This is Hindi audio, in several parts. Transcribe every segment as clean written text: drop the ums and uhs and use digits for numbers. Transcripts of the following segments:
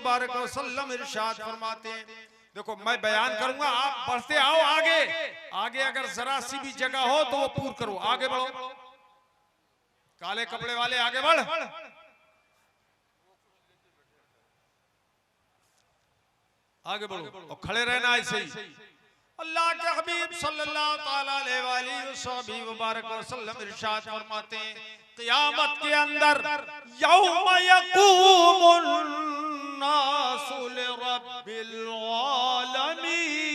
मुबारक वसल्लम इरशाद फरमाते हैं, देखो मैं बयान करूंगा, आप बढ़ते आओ आगे आगे, अगर जरा सी भी जगह हो तो वो पूर्ण करो, आगे बढ़ो, काले कपड़े वाले आगे बढ़, आगे बढ़ो और खड़े रहना ऐसे ही। अल्लाह के हबीब सल्लल्लाहु अलैहि वसल्लम इरशाद फरमाते हैं, क़यामत के अंदर यौम यक़ूमुन नासु लिरब्बिल आलमीन,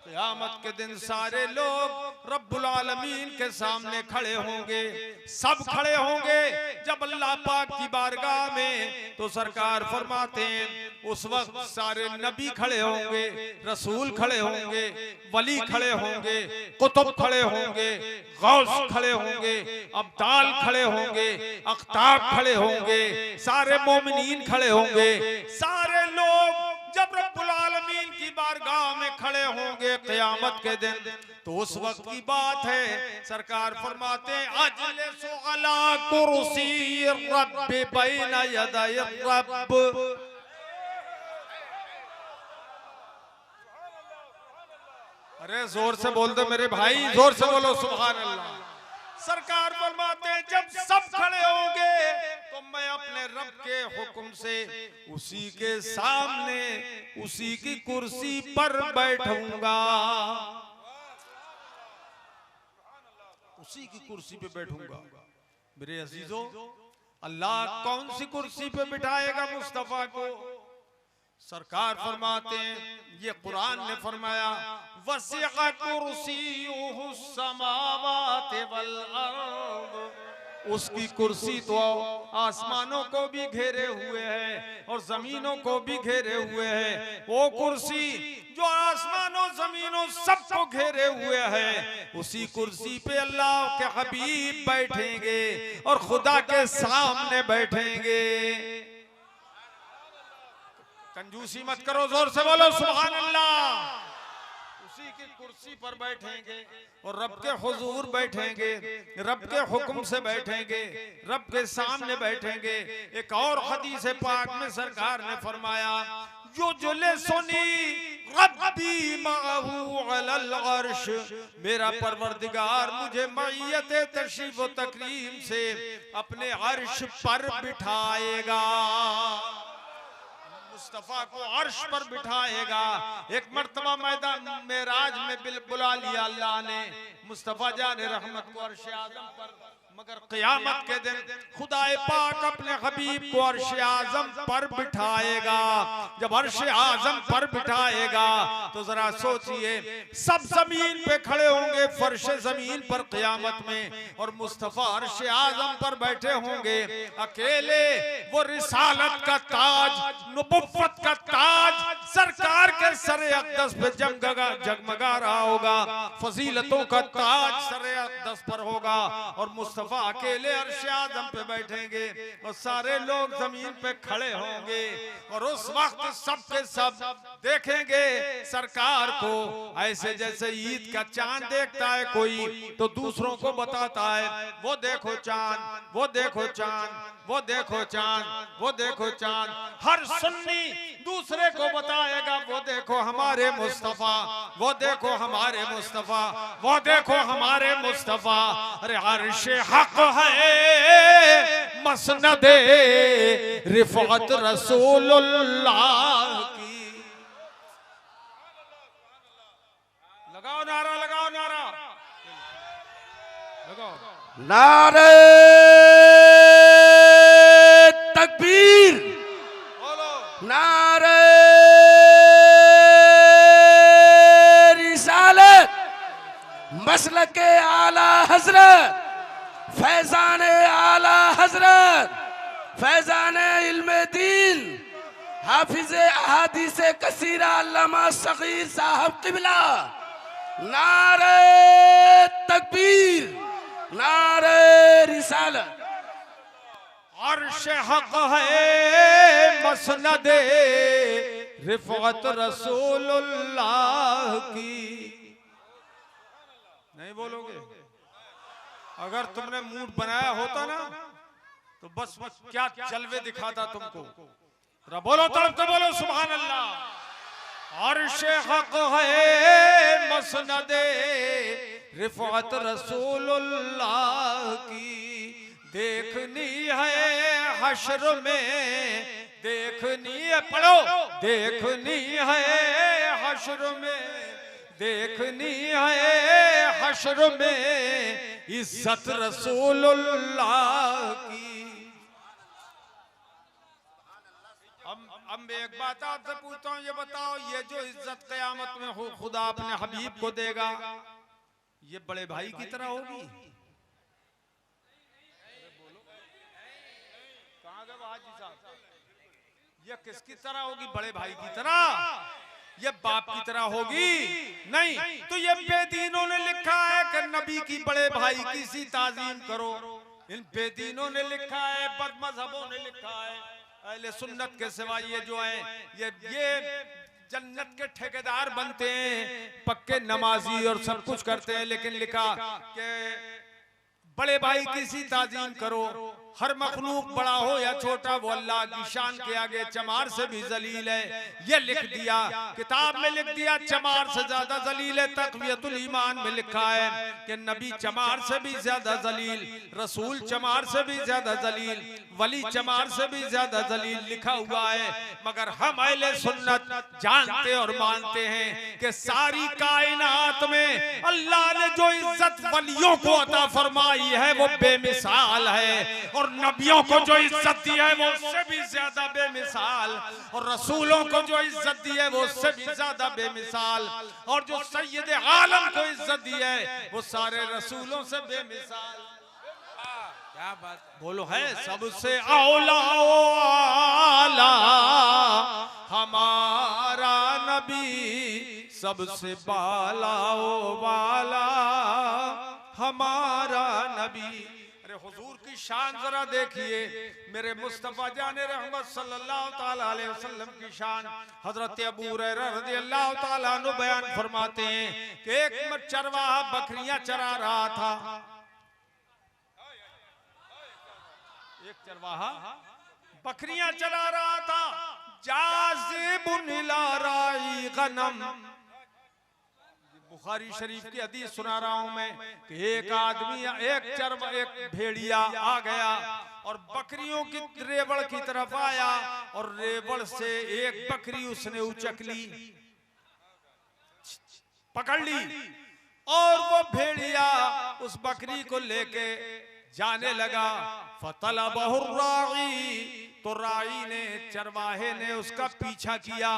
क़यामत के दिन सारे लोग रब्बुल आलमीन के सामने खड़े होंगे, सब खड़े होंगे जब अल्लाह पाक की बारगाह में, तो सरकार फरमाते हैं उस वक्त सारे नबी खड़े होंगे, रसूल खड़े होंगे, वली खड़े होंगे, कुतुब खड़े होंगे, गौस खड़े होंगे, अब्दाल खड़े होंगे, अख्ताब खड़े होंगे, सारे मोमिनीन खड़े होंगे, सारे लोग जब रब्बुल आलमीन की बारगाह में खड़े होंगे क़यामत के दिन, तो उस वक्त की बात है, सरकार फरमाते हैं अजलिसु अला कुर्सी रब्बि बैना यदै रब्ब, अरे जोर से बोल दो मेरे भाई, जोर से बोलो सुभान अल्लाह। सरकार फरमाते हैं जब सब खड़े होंगे तो मैं अपने रब के हुक्म से उसी के सामने उसी की कुर्सी पर बैठूंगा, उसी की कुर्सी पे बैठूंगा। मेरे अजीजों, अल्लाह कौन सी कुर्सी पे बिठाएगा मुस्तफा को? सरकार फरमाते हैं, ये कुरान ने फरमाया वसिअ कुर्सियुहु समावाति वल अर्द, उसकी कुर्सी तो आसमानों को भी घेरे हुए है और जमीनों को भी घेरे हुए है। वो कुर्सी जो आसमानों जमीनों सबको घेरे हुए है, उसी कुर्सी पे अल्लाह के हबीब बैठेंगे और खुदा के सामने बैठेंगे। कंजूसी मत करो, जोर से बोलो सुभान अल्लाह। उसी की कुर्सी पर बैठेंगे और रब के हुजूर बैठेंगे, रब के हुक्म से बैठेंगे, रब के सामने बैठेंगे। एक और हदीस पाक में सरकार ने फरमाया जो जुले सुनी रब्बी माहू अलल अर्श, मेरा परवरदिगार मुझे मईयत तशरीफ व तकरीम से अपने अर्श पर बिठाएगा, मुस्तफा को अर्श पर बिठाएगा। एक मर्तबा मैदान मेराज में बुला लिया अल्लाह ने मुस्तफा जाने रहमत को अर्श आज़म पर, मगर क़यामत के दिन खुदाए पाक अपने हबीब को अर्श आज़म पर बिठाएगा। जब अर्श आज़म पर बिठाएगा तो जरा सोचिए, सब जमीन पे खड़े होंगे फर्श जमीन पर क़यामत में, और मुस्तफा अर्श आज़म पर बैठे होंगे अकेले। वो रिसालत का ताज, नबुव्वत का ताज सरकार के सरे अक़दस पे जगमगा रहा होगा, फजीलतों का ताज सरे अक़दस पर होगा, और मुस्तफा अकेले अर्श आज़म पे बैठेंगे और सारे लोग जमीन पे खड़े होंगे। और उस वक्त सब के सब देखेंगे सरकार को ऐसे जैसे ईद का चांद देखता है कोई तो दूसरों को बताता है वो देखो चांद, वो देखो चांद, वो देखो चांद, वो देखो चांद। हर सुन्नी दूसरे को बताएगा वो देखो हमारे मुस्तफा, वो देखो हमारे मुस्तफा, वो देखो हमारे मुस्तफा। अरे अर्श हक है मसनदे रिफअत रसूलुल्लाह की। लगाओ नारा, लगाओ नारा, लगाओ नारे तकबीर, नारे रिसालत, मसलके आला हजरत, फैजान आला हजरत, फैजान इल्म दीन, हाफिज अहादीस कसीरा अल्लामा सगीर साहब किबला। नारे तकबीर, नारे रिसालत। अर्श हक है मसनदे रिफअत रसूलुल्लाह की। नहीं बोलोगे? अगर तुमने मूड बनाया होता ना तो बस क्या जलवे दिखाता तुमको। बोलो तड़प तो बोलो सुभान अल्लाह। अर्शे हक है मसनदे रिफअत रसूलुल्लाह की, देखनी है हश्र में, देखनी है, पढ़ो, देखनी है हश्र में, देखनी है हश्र में इज्जत रसूलुल्लाह की। अब एक बात आपसे पूछता हूँ, ये बताओ, ये जो इज्जत क़यामत में हो खुदा अपने हबीब को देगा, ये बड़े भाई की तरह होगी? कहाँ गए हाजी साहब? ये किसकी तरह होगी? बड़े भाई की तरह? ये बाप की तरह होगी? नहीं। तो ये बेदीनों ने लिखा है कि नबी की बड़े भाई की सी ताजीम करो। इन बेदीनों ने लिखा है, बदमज़हबों ने लिखा है। अहले सुन्नत के सिवा ये जो है ये जन्नत के ठेकेदार बनते हैं, पक्के नमाजी और सब कुछ करते हैं, लेकिन लिखा कि बड़े भाई की सी ताजीम करो। हर मखलूक बड़ा हो या छोटा वो अल्लाह की शान के आगे चमार से भी जलील है। ये लिख दिया, किताब में लिख दिया चमार से ज्यादा जलील है। तक़वियतुल ईमान में लिखा है कि नबी चमार से भी ज्यादा जलील, रसूल चमार से भी ज्यादा जलील, वली चमार से भी ज्यादा जलील लिखा हुआ है। मगर हम अहले सुन्नत जानते और मानते हैं कि सारी कायनात में अल्लाह ने जो इज्जत वलियों को अता फरमाई है वो बेमिसाल है, और नबियों को जो इज्जत दी है वो उससे भी ज्यादा बेमिसाल, और रसूलों को जो इज्जत दी है वो उससे भी ज्यादा बेमिसाल, और जो सैयद आलम को इज्जत दी है वो सारे रसूलों से बेमिसाल। क्या बात बोलो है? सबसे औला आला हमारा नबी, सबसे बाला ओ बाला हमारा नबी। अरे हुजूर की शान जरा देखिए, मेरे मुस्तफा जाने रहमत सल्लल्लाहु ताला अलैहि वसल्लम की शान। हजरत अबू हुरैरा रज़ियल्लाहु ताला अन्हु बयान फरमाते हैं कि एक चरवाहा बकरियां चरा रहा था। एक चरवाहा बकरियां चरा रहा था। जाज़िबुन इला राई गनम, बुखारी शरीफ की हदीस सुना रहा हूं मैं कि एक आदमी, एक भेड़िया आ गया और बकरियों की रेवड़ की तरफ आया, और रेवड़ से एक बकरी उसने उचक ली, पकड़ ली, और वो भेड़िया उस बकरी को लेके जाने लगा। फतलबहु राई, तो राई ने, चरवाहे ने उसका पीछा किया।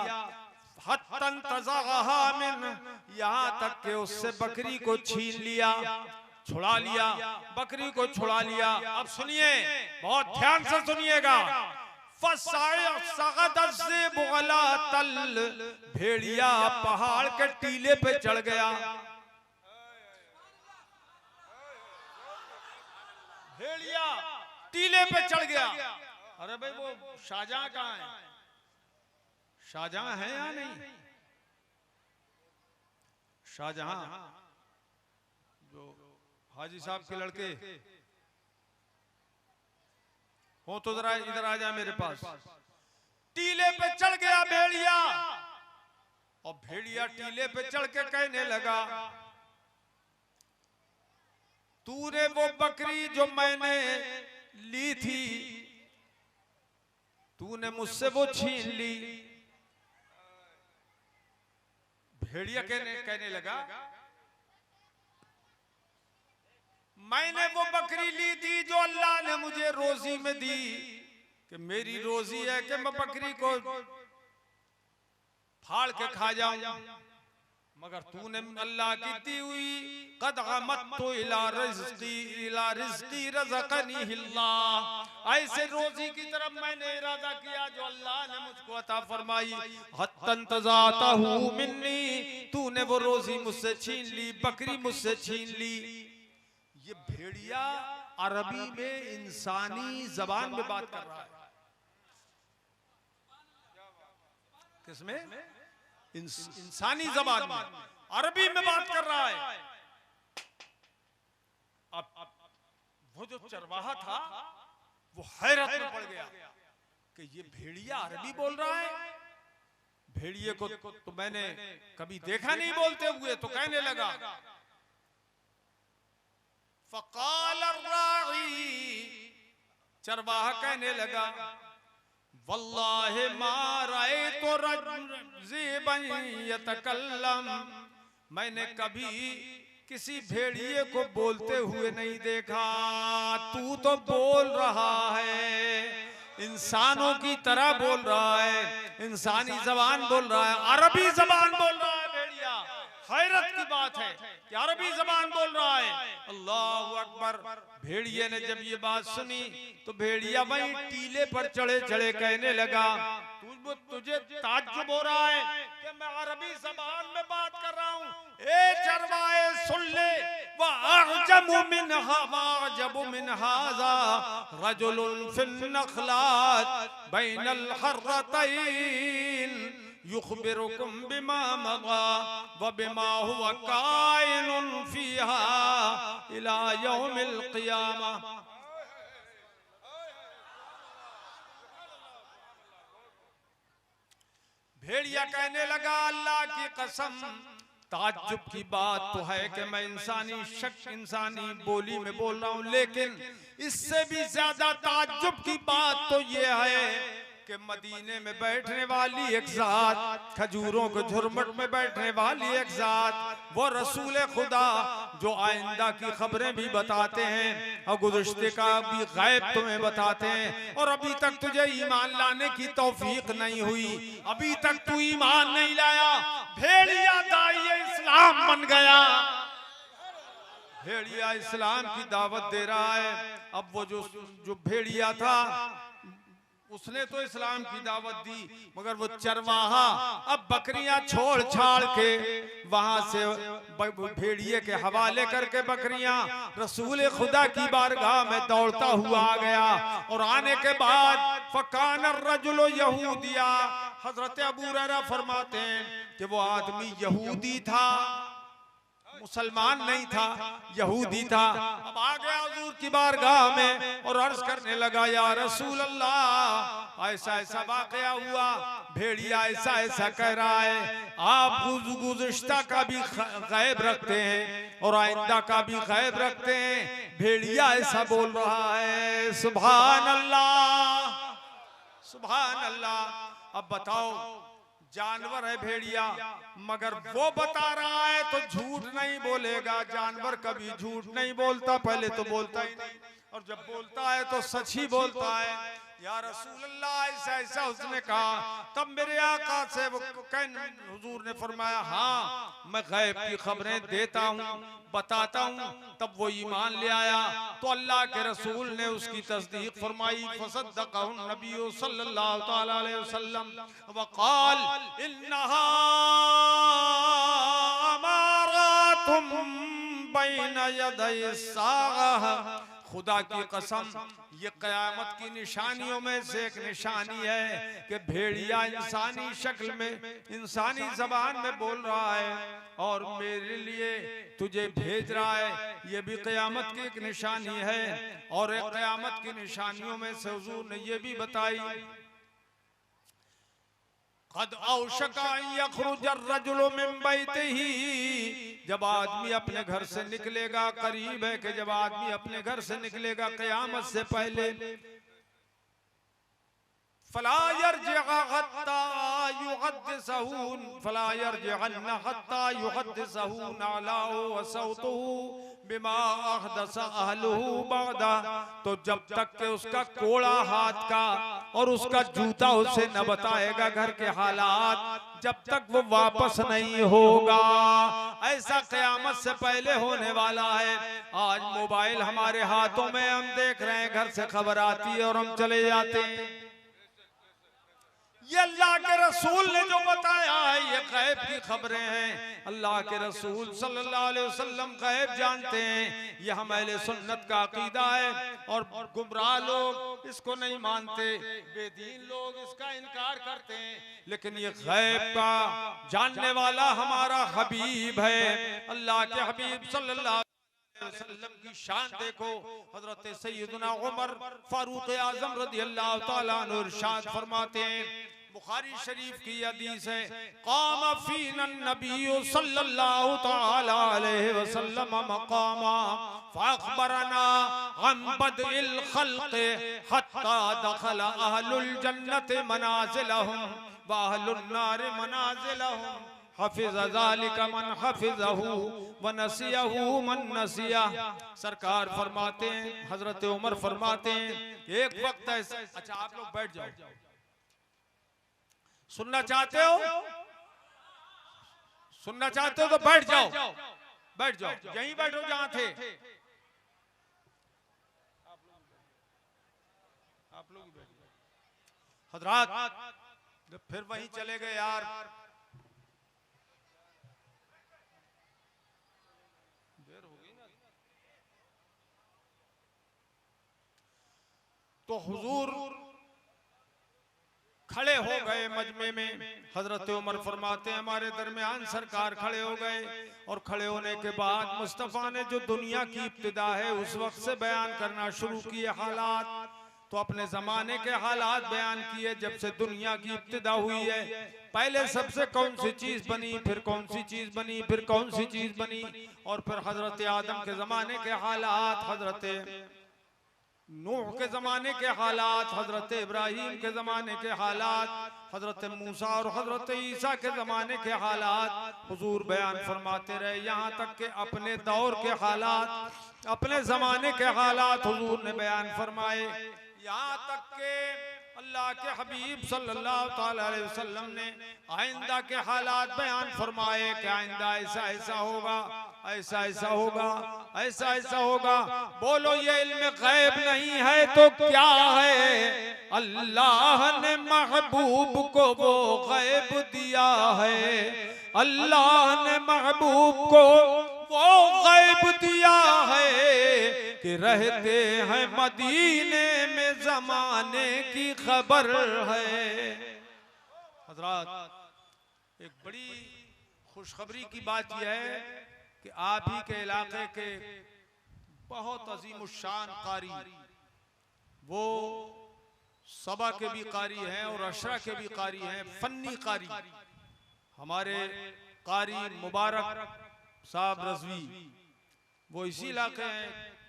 हत्तन तज़ग़हा मिन, यहाँ तक के उससे बकरी को छीन लिया, छुड़ा लिया, बकरी को छुड़ा लिया। अब सुनिए, बहुत ध्यान से सुनिएगा। भेड़िया पहाड़ के टीले पे चढ़ गया। भेड़िया टीले पे चढ़ गया। अरे भाई वो शाहजहां कहाँ है? शाहजहां है या नहीं? शाहजहां जो हाजी साहब के लड़के हो, तो जरा इधर आ जाए मेरे पास। टीले पे चढ़ गया भेड़िया, और भेड़िया टीले पे चढ़ के कहने लगा, तूने वो बकरी जो मैंने ली थी, तूने मुझसे वो छीन ली। भेड़िया कहने लगा, मैंने वो बकरी ली थी जो अल्लाह ने मुझे रोजी में दी, कि मेरी रोजी है कि मैं बकरी को फाड़ के खा जाऊं, मगर तूने अल्लाह की दी हुई कद अमत्तु इला रिज़्क़ी रज़क़नीहिल्लाह, ऐसे रोजी की तरफ मैंने इरादा किया जो अल्लाह ने मुझको अता फरमाई। हत्तन तज़ातहु मिन्नी, तूने वो रोजी मुझसे छीन ली, बकरी मुझसे छीन ली। ये भेड़िया अरबी में इंसानी जबान में बात कर रहा है। किसमें? इंसानी जबान में, अरबी में बात कर रहा है। अब वो जो चरवाहा था, वो हैरत में पड़ गया कि ये भेड़िया अरबी बोल रहा है। भेड़िए को तो मैंने कभी देखा नहीं बोलते हुए, तो कहने लगा फ़क़ाल अर्राई, चरवाहा कहने लगा वल्लाहि मा रअयतु रज़ीबन यतकल्लम, मैंने कभी किसी भेड़िए को बोलते हुए नहीं देखा। तू तो बोल रहा है, इंसानों की तरह बोल रहा है, इंसानी जबान बोल रहा है, अरबी जबान बोल रहा है भेड़िया। हैरत की बात है कि अरबी जबान बोल रहा है। अल्लाहु अकबर। भेड़िए ने जब ये बात सुनी तो भेड़िया वहीं टीले पर चढ़े चढ़े कहने लगा तुझे ताज्जुब हो रहा है कि मैं अरबी जबान में बात कर रहा हूँ। ए चरवाहे सुन ले, वअअजमु मिनहा वअअजबु मिन हाज़ा रजुलुन फिन नखलात बैनल हर्रतैन युखबिरुकुम बिमा मगा व बिमा हुवा काइनुन फीहा इला यौमिल क़ियामा। भेड़िया कहने लगा अल्लाह की कसम, ताज्जुब की बात तो है कि मैं इंसानी बोली में बोल रहा हूँ, लेकिन इससे भी ज्यादा ताज्जुब की बात तो ये है कि मदीने में बैठने वाली एक जात, खजूरों के झुरमुट में बैठने वाली एक जात, वो रसूल खुदा जो आइंदा की खबरें भी बताते हैं और गुज़श्ते का भी गैब तुम्हें बताते हैं, और अभी तक तुझे ईमान लाने की तौफीक नहीं हुई, अभी तक तू ईमान नहीं लाया। भेड़िया दाइए इस्लाम बन गया, भेड़िया इस्लाम की दावत दे रहा है। अब वो जो भेड़िया था उसने तो इस्लाम की दावत दी, मगर वो चरवाहा अब बकरियां छोड़ छाड़ के वहां से भेड़िए के हवाले करके बकरियां रसूल खुदा की बारगाह में दौड़ता हुआ आ गया। और आने के बाद फ़कान अर्रजुलु यहूदिया, हजरत अबू हुरैरा फरमाते हैं कि वो आदमी यहूदी था, मुसलमान नहीं था, यहूदी था। अब आ गया हुजूर की बारगाह में और अर्ज करने लगा या रसूल अल्लाह, ऐसा ऐसा वाकया हुआ, भेड़िया ऐसा ऐसा कह रहा है, आप गुज़श्ता का भी गैब रखते हैं और आइंदा का भी गैब रखते हैं, भेड़िया ऐसा बोल रहा है। सुभान अल्लाह, सुभान अल्लाह। अब बताओ, जानवर है भेड़िया, मगर वो बता रहा है तो झूठ नहीं बोलेगा। जानवर कभी झूठ नहीं बोलता, पहले तो बोलता ही नहीं, और जब बोलता है तो सच ही बोलता है। या रसूल अल्लाह ऐसा ऐसा उसने कहा। तब मेरे आका से वो हुजूर ने फरमाया हाँ मैं गैब की खबरें देता हूँ, बताता हूँ। तब वो ईमान ले आया तो अल्लाह के रसूल ने उसकी तस्दीक फरमाई। फसद्दक़हु नबी सल्लल्लाहु तआला अलैहि वसल्लम वक़ाल इन्नहा अमारातुम बैन यदै साअह, खुदा की कसम ये कयामत की निशानियों में से एक निशानी है कि भेड़िया इंसानी शक्ल में, इंसानी जबान में बोल रहा है और मेरे लिए तुझे भेज रहा है। ये भी कयामत की एक निशानी है। और एक कयामत की निशानियों में से हुजूर ने ये भी बताई, क़द औशका यख़रुज अर्रजुलु मिन बैतिही, जब आदमी अपने घर से निकलेगा, करीब है कि जब आदमी अपने घर से निकलेगा कयामत से पहले, फला यरजिअ हत्ता युहद्दिसहु, फला यरजिअन्न हत्ता युहद्दिसहु नालाहु व सौतुहु बिमा अहदस अहलुहु बादा, तो जब तक के उसका कोड़ा हाथ का और उसका जूता उसे न बताएगा घर के हालात, जब तक वो वापस नहीं होगा। ऐसा कयामत से पहले होने वाला है। आज मोबाइल हमारे हाथों में, हम देख रहे हैं, घर से खबर आती है और हम चले जाते हैं। ये अल्लाह के रसूल ने जो बताया है ये गैब की खबरें हैं। अल्लाह के रसूल सल्लल्लाहु अलैहि वसल्लम गैब जानते हैं। ये हम अहले सुन्नत का अकीदा है। और गुमराह लोग इसको नहीं मानते, बेदीन लोग इसका इनकार करते हैं, लेकिन ये गैब का जानने वाला हमारा हबीब है। अल्लाह के हबीब सल्लल्लाहु अलैहि वसल्लम की शान देखो। हजरत सैयदना उमर फारूक आजम रदियल्लाहु ताला अन्हु इरशाद फरमाते हैं, बुखारी शरीफ की हदीस है, क़ाम फ़ीना नबी सल्लल्लाहु ताला अलैहि वसल्लम मक़ामा फ़अख़बरना अन बदइल ख़ल्क़ हत्ता दख़ल अहलुल जन्नति मनाज़िलहुम व अहलुन नार मनाज़िलहुम हफ़िज़ ज़ालिका मन हफ़िज़हु व नसियहु मन नसिया। सरकार फरमाते हैं, हजरत उमर फरमाते हैं, एक वक्त ऐसा, अच्छा आप लोग बैठ जाओ, सुनना चाहते हो, सुनना चाहते हो तो बैठ जाओ, बैठ जाओ, यहीं बैठो जहां थे। आप लोग बैठ जाओ। हजरात फिर वहीं चले गए यार, देर हो गई ना। तो हुजूर खड़े हो गए मजमे में। हजरत उमर फरमाते हैं, हमारे दरमियान सरकार खड़े हो गए और खड़े होने के बाद मुस्तफ़ा ने जो दुनिया की इब्तिदा है उस वक्त से बयान करना शुरू किए हालात। तो अपने ज़माने के हालात बयान किए, जब से दुनिया की इब्तिदा हुई है, पहले सबसे कौन सी चीज़ बनी, फिर कौन सी चीज़ बनी, फिर कौन सी चीज़ बनी, और फिर हजरत आदम के ज़माने के हालात, हजरत नूह के ज़माने के हालात, हजरत इब्राहीम के ज़माने के हालात, हजरत मूसा और हजरत ईसा के ज़माने के हालात हुजूर बयान फरमाते रहे। यहाँ तक कि अपने दौर के हालात, अपने ज़माने के हालात हुजूर ने बयान फरमाए। यहाँ तक के अल्लाह के हबीब सल्लल्लाहु ताला अलैहि वसल्लम ने आइंदा के हालात बयान फरमाए कि आइंदा ऐसा ऐसा होगा, ऐसा ऐसा होगा, ऐसा ऐसा होगा। बोलो ये इल्म गैब नहीं है तो क्या है? अल्लाह ने महबूब को वो गैब दिया है, अल्लाह ने महबूब को वो गैब दिया है कि रहते हैं मदीने में जमाने की खबर है। हजरात एक बड़ी खुशखबरी की बात यह है कि आप ही के इलाके के बहुत अजीमुशान कारी, वो सबा के भी कारी हैं और अशरा के भी कारी हैं, फन्नी कारी, हमारे कारी मुबारक साहब रज़वी, वो इसी इलाके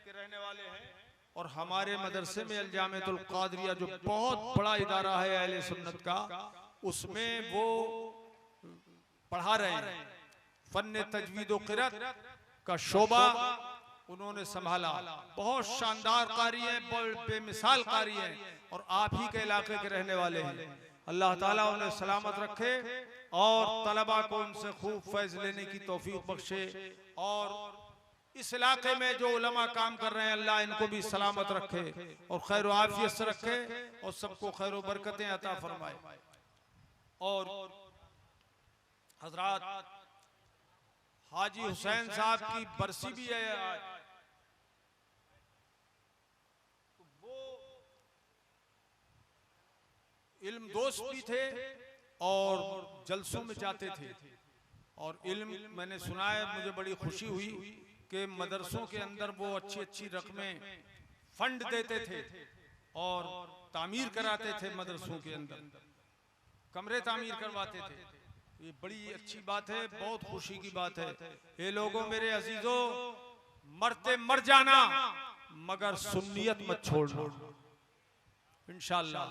के रहने वाले हैं। और हमारे मदरसे में अल-जामिअतुल क़ादरिया जो बहुत बड़ा इदारा है अहले सुन्नत का, उसमें वो पढ़ा रहे हैं। फन्ने तजवीद व क़िरात का शोबा उन्होंने संभाला। बहुत शानदार कारी हैं, बेमिसाल कारी हैं और आप ही के इलाके के रहने वाले हैं। अल्लाह ताला उन्हें सलामत रखे और तलबा को उनसे खूब फैज़ लेने की तौफीक बख्शे। और इस इलाके में जो उलमा काम कर रहे हैं, अल्लाह इनको भी सलामत रखे और खैर आफियत से रखे और सबको खैर बरकतें अता फरमाए। और हजरात हाजी हुसैन साहब की बरसी भी है आज, तो वो इल्म दोस्त भी थे और जलसों में जाते थे। और इल्म मैंने सुना है, मुझे बड़ी खुशी हुई कि मदरसों के अंदर वो अच्छी अच्छी रकमें फंड देते थे और तामीर कराते थे, मदरसों के अंदर कमरे तामीर करवाते थे। ये बड़ी अच्छी बात है, बहुत खुशी की बात है। ये लोगों मेरे अजीजों, मरते मर जाना मगर सुन्नियत मत छोड़ना इंशाअल्लाह।